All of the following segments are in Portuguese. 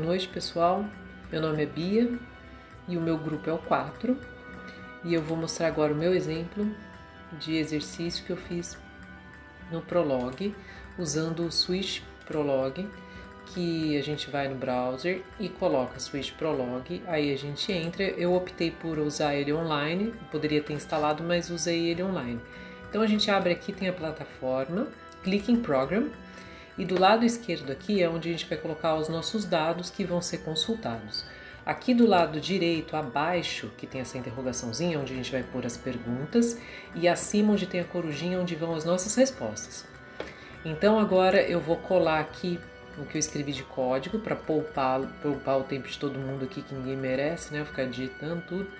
noite, pessoal. Meu nome é Bia e o meu grupo é o 4 e eu vou mostrar agora o meu exemplo de exercício que eu fiz no Prolog, usando o Swish Prolog, que a gente vai no browser e coloca Swish Prolog, aí a gente entra. Eu optei por usar ele online, poderia ter instalado, mas usei ele online. Então a gente abre aqui, tem a plataforma, clica em Program, e do lado esquerdo aqui é onde a gente vai colocar os nossos dados que vão ser consultados. Aqui do lado direito, abaixo, que tem essa interrogaçãozinha, onde a gente vai pôr as perguntas, e acima onde tem a corujinha, onde vão as nossas respostas. Então agora eu vou colar aqui o que eu escrevi de código para poupar o tempo de todo mundo aqui, que ninguém merece, né? Ficar digitando tudo.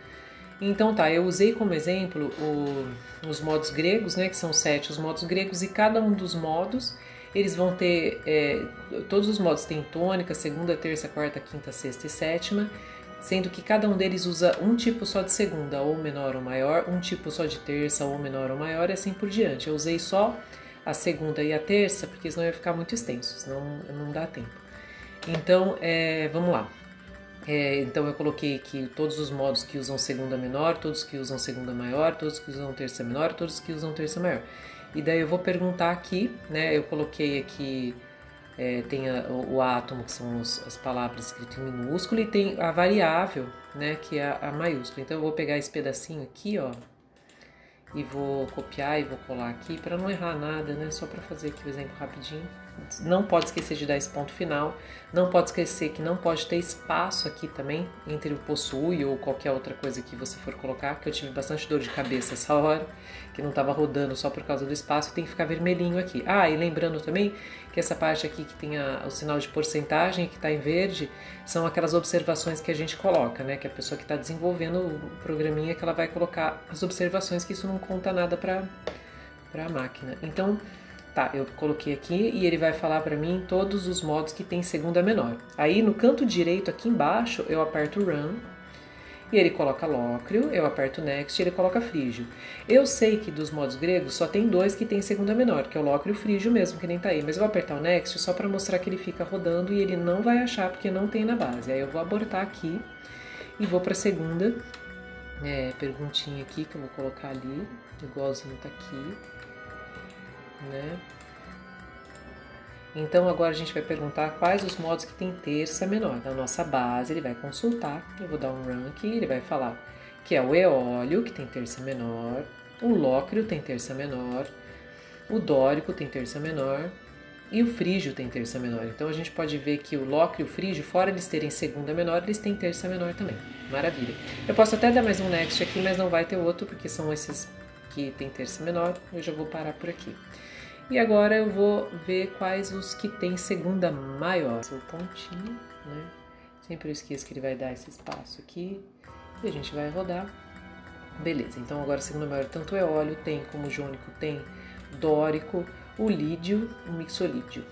Então tá, eu usei como exemplo os modos gregos, né? Que são 7 os modos gregos, e cada um dos modos eles vão ter, todos os modos têm tônica, segunda, terça, quarta, quinta, sexta e sétima, sendo que cada um deles usa um tipo só de segunda, ou menor ou maior, um tipo só de terça, ou menor ou maior, e assim por diante. Eu usei só a segunda e a terça, porque senão ia ficar muito extenso, senão não dá tempo. Então, vamos lá. Então eu coloquei aqui todos os modos que usam segunda menor, todos que usam segunda maior, todos que usam terça menor, todos que usam terça maior. E daí eu vou perguntar aqui, né? Eu coloquei aqui, tem o átomo, que são as palavras escritas em minúsculo, e tem a variável, né? Que é a maiúscula. Então eu vou pegar esse pedacinho aqui, ó, e vou copiar e vou colar aqui para não errar nada, né? Só para fazer aqui o exemplo rapidinho. Não pode esquecer de dar esse ponto final. Não pode esquecer que não pode ter espaço aqui também entre o possui ou qualquer outra coisa que você for colocar, que eu tive bastante dor de cabeça essa hora, que não estava rodando só por causa do espaço, tem que ficar vermelhinho aqui. Ah, e lembrando também que essa parte aqui que tem o sinal de porcentagem, que está em verde, são aquelas observações que a gente coloca, né? Que a pessoa que está desenvolvendo o programinha, que ela vai colocar as observações, que isso não conta nada para a máquina. Então, tá, eu coloquei aqui e ele vai falar para mim todos os modos que tem segunda menor. Aí no canto direito aqui embaixo eu aperto Run e ele coloca Lócrio, eu aperto Next e ele coloca Frígio. Eu sei que dos modos gregos só tem 2 que tem segunda menor, que é o Lócrio e o Frígio mesmo, que nem tá aí. Mas eu vou apertar o Next só para mostrar que ele fica rodando e ele não vai achar porque não tem na base. Aí eu vou abortar aqui e vou para a segunda perguntinha aqui que eu vou colocar ali, igualzinho tá aqui, né? Então agora a gente vai perguntar quais os modos que tem terça menor. Na nossa base ele vai consultar, eu vou dar um run aqui, ele vai falar que é o eólio, que tem terça menor, o lócrio tem terça menor, o dórico tem terça menor e o frígio tem terça menor. Então a gente pode ver que o lócrio e o frígio, fora eles terem segunda menor, eles têm terça menor também. Maravilha. Eu posso até dar mais um next aqui, mas não vai ter outro, porque são esses que tem terça menor. Eu já vou parar por aqui. E agora eu vou ver quais os que tem segunda maior. Seu pontinho, né? Sempre eu esqueço que ele vai dar esse espaço aqui. E a gente vai rodar. Beleza, então agora segunda maior, tanto eólio tem, como o jônico tem, dórico, o lídio, o mixolídio,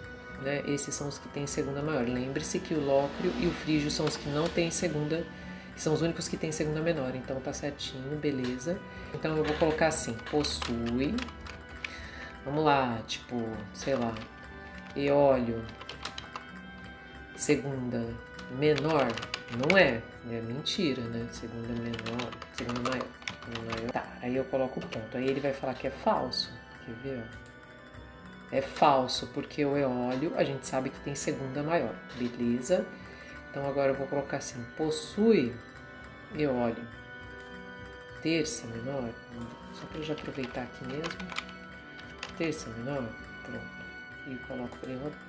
né? Esses são os que tem segunda maior. Lembre-se que o lócrio e o frígio são os que não tem segunda, que são os únicos que tem segunda menor. Então tá certinho, beleza. Então eu vou colocar assim, possui. Vamos lá, tipo, sei lá, eólio, segunda menor, não é mentira, né? Segunda menor, segunda maior. Tá, aí eu coloco o ponto, aí ele vai falar que é falso, quer ver, ó? É falso, porque o eólio a gente sabe que tem segunda maior, beleza? Então agora eu vou colocar assim, possui eólio, terça menor, só para eu já aproveitar aqui mesmo. Terça menor, pronto, e coloco para ele rodar.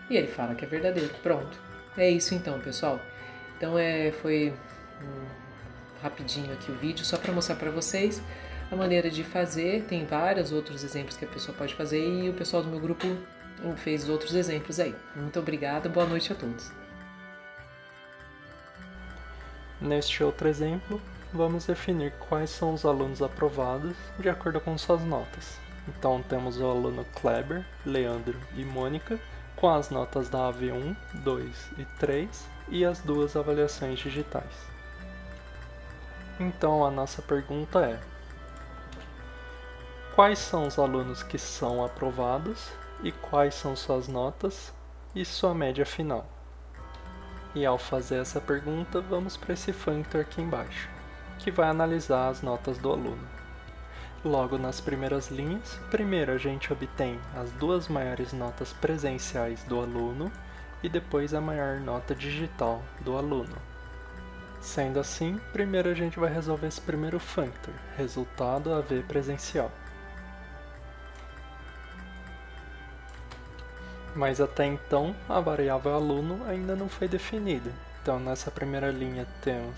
E ele fala que é verdadeiro, pronto. É isso então, pessoal. Então foi rapidinho aqui o vídeo, só para mostrar para vocês a maneira de fazer. Tem vários outros exemplos que a pessoa pode fazer e o pessoal do meu grupo fez outros exemplos aí. Muito obrigada, boa noite a todos. Neste outro exemplo, vamos definir quais são os alunos aprovados de acordo com suas notas. Então temos o aluno Kleber, Leandro e Mônica com as notas da AV1, 2 e 3 e as 2 avaliações digitais. Então a nossa pergunta é: quais são os alunos que são aprovados e quais são suas notas e sua média final? E ao fazer essa pergunta, vamos para esse functor aqui embaixo, que vai analisar as notas do aluno. Logo nas primeiras linhas, primeiro a gente obtém as duas maiores notas presenciais do aluno e depois a maior nota digital do aluno. Sendo assim, primeiro a gente vai resolver esse primeiro functor, resultado AV presencial. Mas até então, a variável aluno ainda não foi definida. Então nessa primeira linha temos: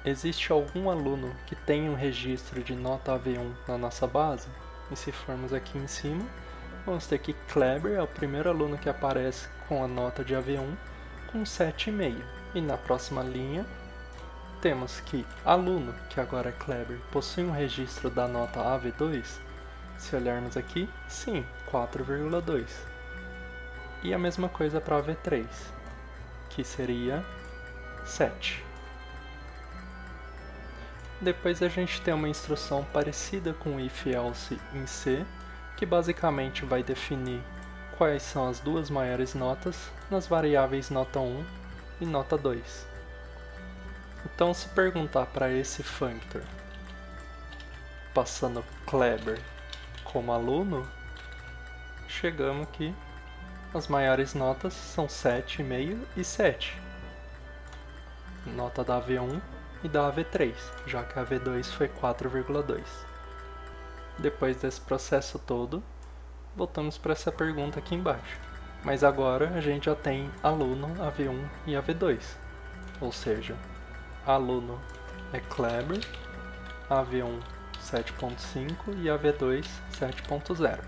existe algum aluno que tenha um registro de nota AV1 na nossa base? E se formos aqui em cima, vamos ter que Kleber é o primeiro aluno que aparece com a nota de AV1 com 7,5. E na próxima linha, temos que aluno, que agora é Kleber, possui um registro da nota AV2? Se olharmos aqui, sim, 4,2. E a mesma coisa para AV3, que seria 7. Depois a gente tem uma instrução parecida com o if-else em C, que basicamente vai definir quais são as duas maiores notas nas variáveis nota 1 e nota 2. Então, se perguntar para esse functor, passando Kleber como aluno, chegamos que as maiores notas são 7,5 e 7. Nota da AV1 e da AV3, já que a AV2 foi 4,2. Depois desse processo todo, voltamos para essa pergunta aqui embaixo. Mas agora a gente já tem aluno, AV1 e AV2. Ou seja, aluno é Kleber, AV1 7.5 e AV2 7.0.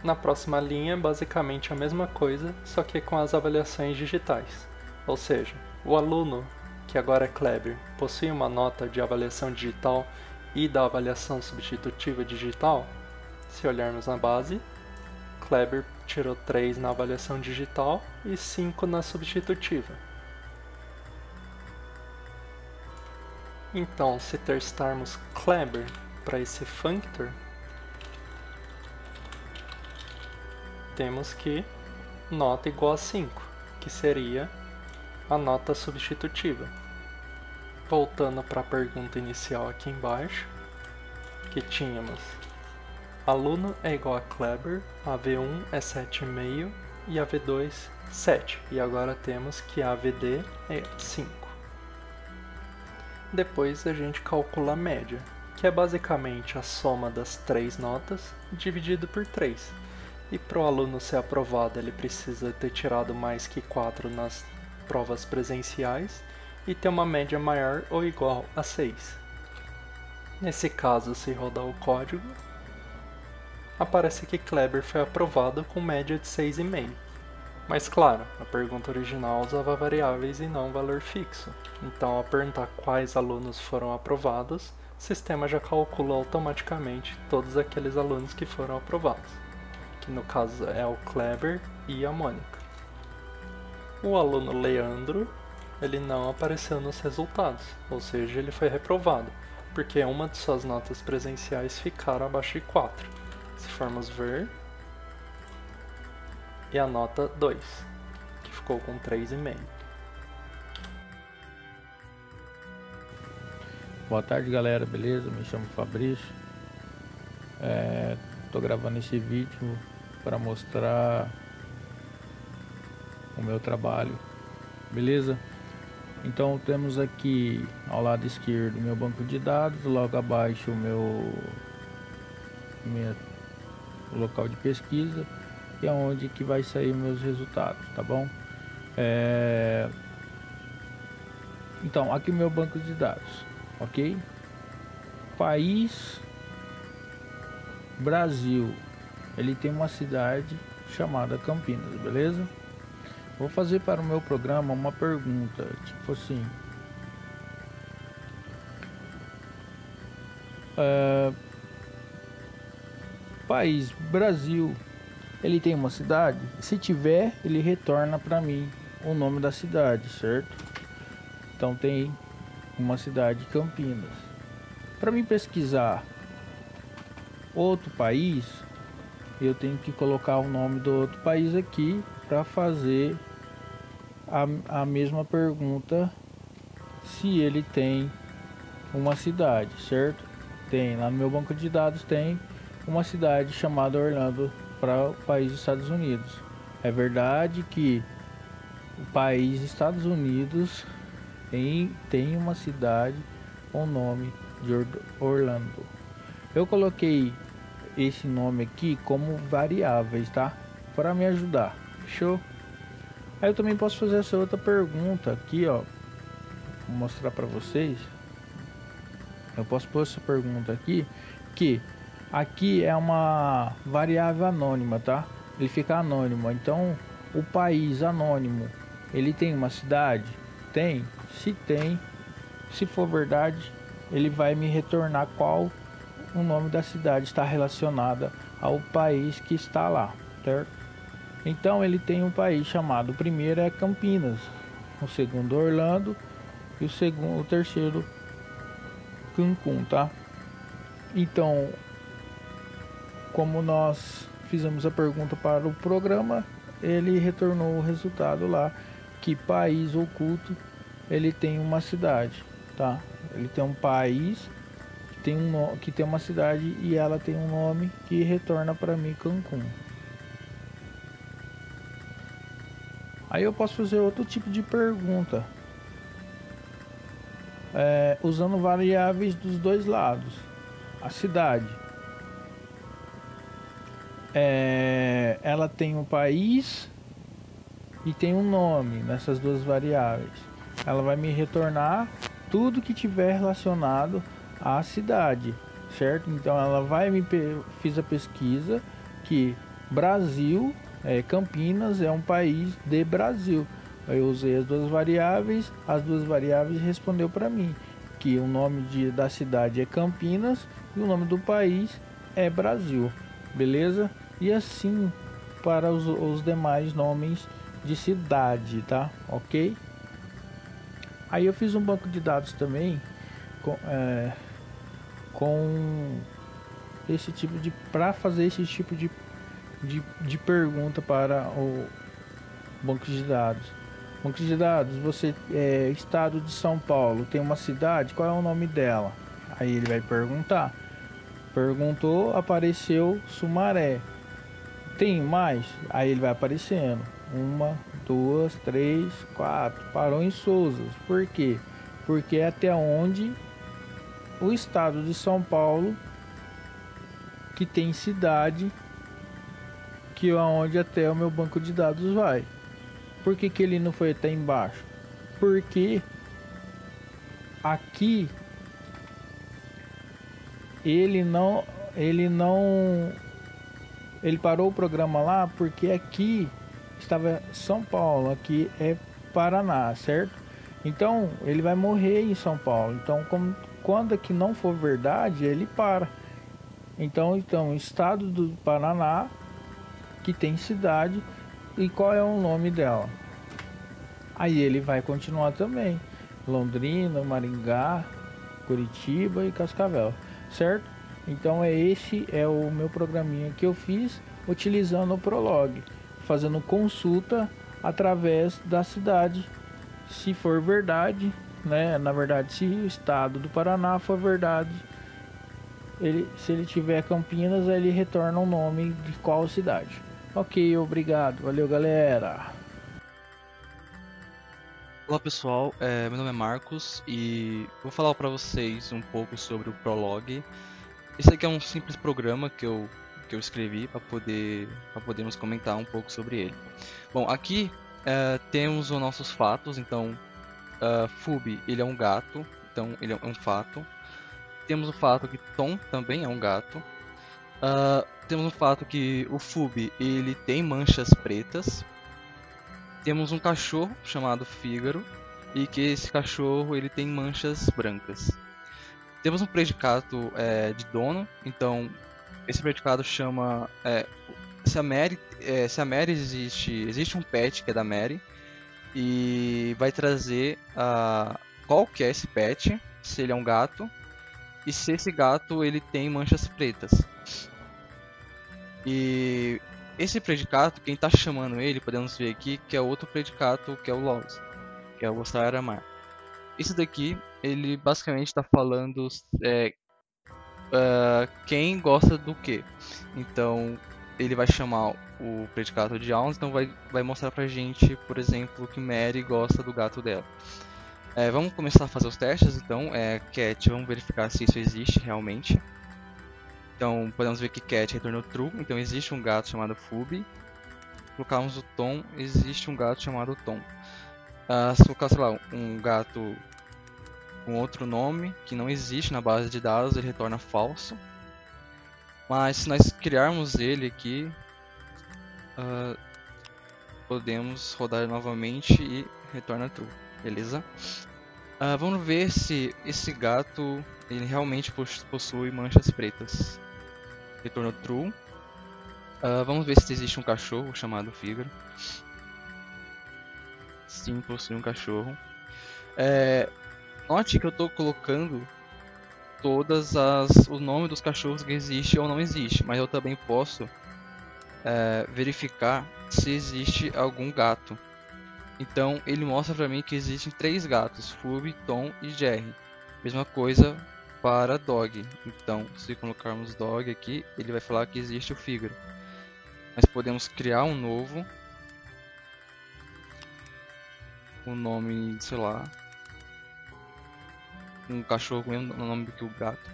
Na próxima linha, basicamente a mesma coisa, só que com as avaliações digitais. Ou seja, o aluno, que agora é Kleber, possui uma nota de avaliação digital e da avaliação substitutiva digital. Se olharmos na base, Kleber tirou 3 na avaliação digital e 5 na substitutiva. Então, se testarmos Kleber para esse functor, temos que nota igual a 5, que seria a nota substitutiva. Voltando para a pergunta inicial aqui embaixo, que tínhamos aluno é igual a Kleber, AV1 é 7,5 e AV2 7. E agora temos que a AVD é 5. Depois a gente calcula a média, que é basicamente a soma das 3 notas dividido por 3. E para o aluno ser aprovado, ele precisa ter tirado mais que 4 nas provas presenciais e ter uma média maior ou igual a 6. Nesse caso, se rodar o código, aparece que Kleber foi aprovado com média de 6,5. Mas claro, a pergunta original usava variáveis e não valor fixo. Então, ao perguntar quais alunos foram aprovados, o sistema já calcula automaticamente todos aqueles alunos que foram aprovados, que no caso é o Kleber e a Mônica. O aluno Leandro, ele não apareceu nos resultados, ou seja, ele foi reprovado, porque uma de suas notas presenciais ficaram abaixo de 4. Se formos ver, e a nota 2, que ficou com 3,5. Boa tarde, galera, beleza? Me chamo Fabrício. Tô gravando esse vídeo para mostrar o meu trabalho, beleza? Então temos aqui ao lado esquerdo o meu banco de dados, logo abaixo o meu local de pesquisa, e é onde que vai sair meus resultados, tá bom? Então aqui o meu banco de dados, ok? País Brasil, ele tem uma cidade chamada Campinas, beleza? Vou fazer para o meu programa uma pergunta, tipo assim: país Brasil, ele tem uma cidade? Se tiver, ele retorna para mim o nome da cidade, certo? Então tem uma cidade, Campinas. Para mim pesquisar outro país, eu tenho que colocar o nome do outro país aqui para fazer a mesma pergunta se ele tem uma cidade, certo? Tem, lá no meu banco de dados tem uma cidade chamada Orlando para o país dos Estados Unidos. É verdade que o país Estados Unidos tem uma cidade com o nome de Orlando. Eu coloquei esse nome aqui como variáveis, tá? Para me ajudar, fechou? Aí eu também posso fazer essa outra pergunta aqui, ó. Vou mostrar para vocês. Eu posso pôr essa pergunta aqui, que aqui é uma variável anônima, tá? Ele fica anônimo. Então, o país anônimo, ele tem uma cidade? Tem. Se tem, se for verdade, ele vai me retornar qual o nome da cidade está relacionada ao país que está lá, certo? Então ele tem um país chamado, o primeiro é Campinas, o segundo Orlando e o terceiro Cancún, tá? Então, como nós fizemos a pergunta para o programa, ele retornou o resultado lá, que país oculto ele tem uma cidade, tá? Ele tem um país que tem uma cidade e ela tem um nome que retorna para mim Cancún. Aí eu posso fazer outro tipo de pergunta, usando variáveis dos dois lados. A cidade, ela tem um país e tem um nome nessas duas variáveis. Ela vai me retornar tudo que tiver relacionado à cidade, certo? Então ela vai fiz a pesquisa que Brasil, Campinas é um país de Brasil. Eu usei as duas variáveis respondeu para mim que o nome da cidade é Campinas e o nome do país é Brasil, beleza? E assim para os demais nomes de cidade, tá? Ok? Aí eu fiz um banco de dados também com esse tipo de, para fazer esse tipo de pergunta para o banco de dados. Banco de dados, você estado de São Paulo tem uma cidade, qual é o nome dela? Aí ele vai perguntar. Perguntou, apareceu Sumaré. Tem mais? Aí ele vai aparecendo. 1, 2, 3, 4. Parou em Souza. Por quê? Porque é até onde o estado de São Paulo que tem cidade, que é onde até o meu banco de dados vai. Por que ele não foi até embaixo? Porque aqui ele parou o programa lá porque aqui estava São Paulo, aqui é Paraná, certo? Então ele vai morrer em São Paulo. Então quando aqui não for verdade, ele para. Então estado do Paraná que tem cidade e qual é o nome dela? Aí ele vai continuar também. Londrina, Maringá, Curitiba e Cascavel, certo? Então esse é o meu programinha que eu fiz utilizando o Prolog, fazendo consulta através da cidade, se for verdade, né? Na verdade, se o estado do Paraná for verdade, se ele tiver Campinas, ele retorna o nome de qual cidade. Ok, obrigado, valeu galera. Olá pessoal, meu nome é Marcos e vou falar para vocês um pouco sobre o Prolog. Esse aqui é um simples programa que eu escrevi para podermos comentar um pouco sobre ele. Bom, aqui temos os nossos fatos. Então, Fub, ele é um gato, então ele é um fato. Temos o fato que Tom também é um gato. Temos o fato que o Fub, ele tem manchas pretas. Temos um cachorro chamado Fígaro e que esse cachorro ele tem manchas brancas. Temos um predicado de dono. Então esse predicado chama se a Mary existe um pet que é da Mary e vai trazer qual que é esse pet, se ele é um gato e se esse gato ele tem manchas pretas. E esse predicato, quem está chamando ele, podemos ver aqui que é outro predicato, que é o los, que é o gostar era amar. Esse daqui, ele basicamente está falando quem gosta do que. Então, ele vai chamar o predicato de Auns, então vai mostrar pra gente, por exemplo, que Mary gosta do gato dela. Vamos começar a fazer os testes, então. Cat, vamos verificar se isso existe realmente. Então, podemos ver que Cat retornou true, então existe um gato chamado Fubi. Se colocarmos o Tom, existe um gato chamado Tom. Se colocar, sei lá, um gato com outro nome, que não existe na base de dados, ele retorna falso. Mas se nós criarmos ele aqui, podemos rodar novamente e retorna true, beleza? Vamos ver se esse gato ele realmente possui manchas pretas. Retornou true. Vamos ver se existe um cachorro chamado Fígaro. Sim, possui um cachorro. Note que eu estou colocando o nome dos cachorros que existe ou não existe, mas eu também posso verificar se existe algum gato. Então ele mostra para mim que existem 3 gatos, Fubi, Tom e Jerry. Mesma coisa para Dog. Então se colocarmos Dog aqui, ele vai falar que existe o Fígaro. Mas podemos criar um novo, um nome, sei lá, um cachorro com o mesmo nome que o gato.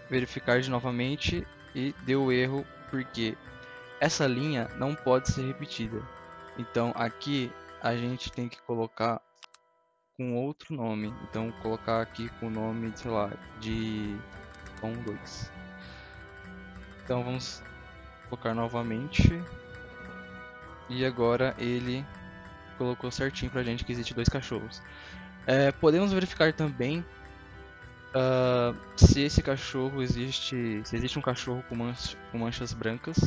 Verificar de novamente e deu erro porque essa linha não pode ser repetida. Então aqui a gente tem que colocar com outro nome. Então colocar aqui com o nome, sei lá, de Tom 2. Então vamos colocar novamente. E agora ele colocou certinho pra gente que existe 2 cachorros. Podemos verificar também se esse cachorro existe, se existe um cachorro com manchas brancas.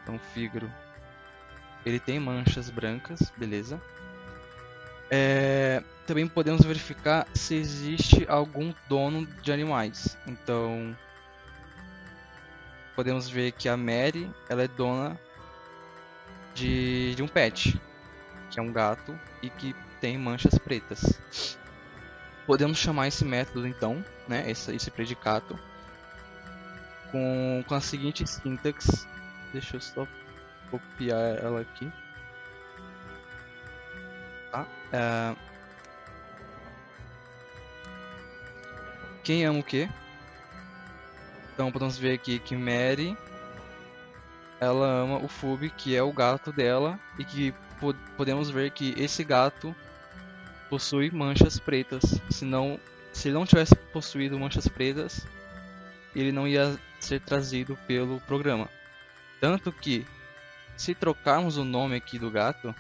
Então Fígaro, ele tem manchas brancas, beleza. Também podemos verificar se existe algum dono de animais. Então podemos ver que a Mary, ela é dona de um pet, que é um gato e que tem manchas pretas. Podemos chamar esse método então, né, esse predicato, com a seguinte sintaxe. Deixa eu só copiar ela aqui. Tá? Quem ama o quê? Então podemos ver aqui que Mary, ela ama o Fubi, que é o gato dela, e que podemos ver que esse gato possui manchas pretas. Se ele não tivesse possuído manchas pretas, ele não ia ser trazido pelo programa. Tanto que, se trocarmos o nome aqui do gato,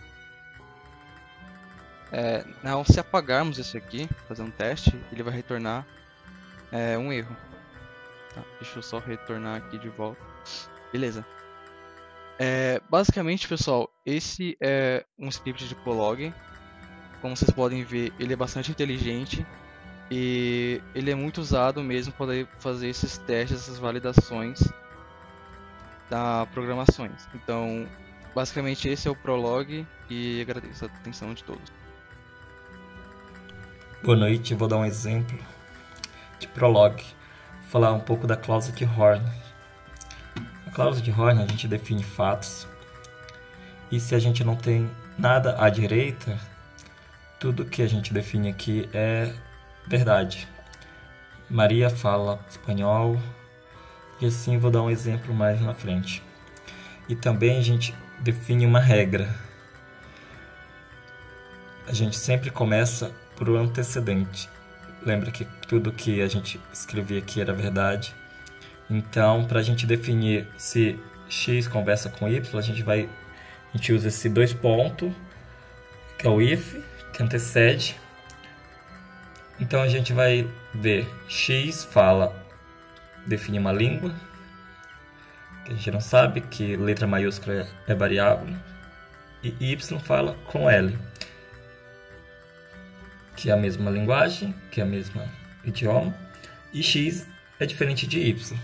se apagarmos esse aqui, fazer um teste, ele vai retornar um erro. Tá, deixa eu só retornar aqui de volta. Beleza. Basicamente, pessoal, esse é um script de Prolog. Como vocês podem ver, ele é bastante inteligente e ele é muito usado mesmo para fazer esses testes, essas validações da programações. Então, basicamente esse é o Prolog e agradeço a atenção de todos. Boa noite, vou dar um exemplo de Prolog. Vou falar um pouco da cláusula de Horn. Na cláusula de Horn a gente define fatos e se a gente não tem nada à direita, tudo que a gente define aqui é verdade. Maria fala espanhol e assim vou dar um exemplo mais na frente. E também a gente define uma regra. A gente sempre começa por o antecedente. Lembra que tudo que a gente escrevia aqui era verdade. Então, para a gente definir se x conversa com y, a gente usa esse 2 pontos, que é o if, que antecede. Então a gente vai ver x define uma língua, que a gente não sabe, que letra maiúscula é variável, e y fala com L, que é a mesma linguagem, que é a mesma idioma, e x é diferente de y.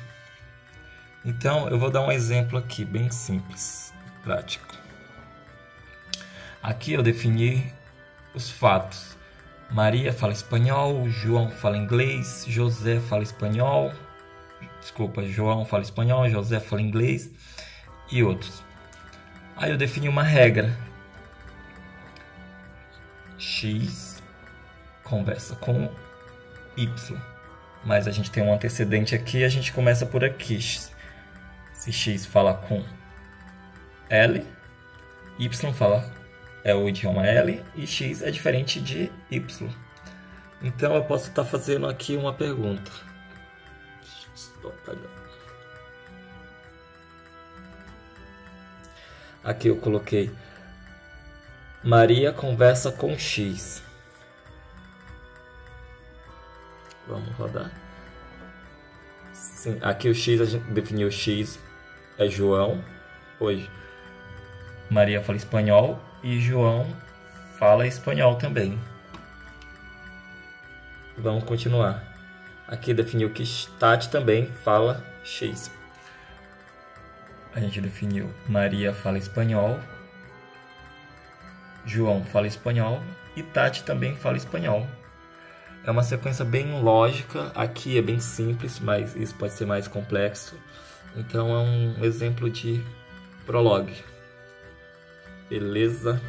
Então eu vou dar um exemplo aqui bem simples. prático. Aqui eu defini os fatos. Maria fala espanhol, João fala inglês, José fala espanhol. Desculpa, João fala espanhol, José fala inglês e outros. Aí eu defini uma regra. X conversa com Y. Mas a gente tem um antecedente aqui, a gente começa por aqui. Se X fala com L, Y é o idioma L e X é diferente de Y. Então eu posso estar fazendo aqui uma pergunta. Aqui eu coloquei Maria conversa com X. Vamos rodar. Sim, aqui o X, a gente definiu o X é João. Hoje Maria fala espanhol e João fala espanhol também. Vamos continuar. Aqui definiu que Tati também fala X. A gente definiu Maria fala espanhol, João fala espanhol e Tati também fala espanhol. É uma sequência bem lógica. Aqui é bem simples, mas isso pode ser mais complexo. Então é um exemplo de prologue. Beleza?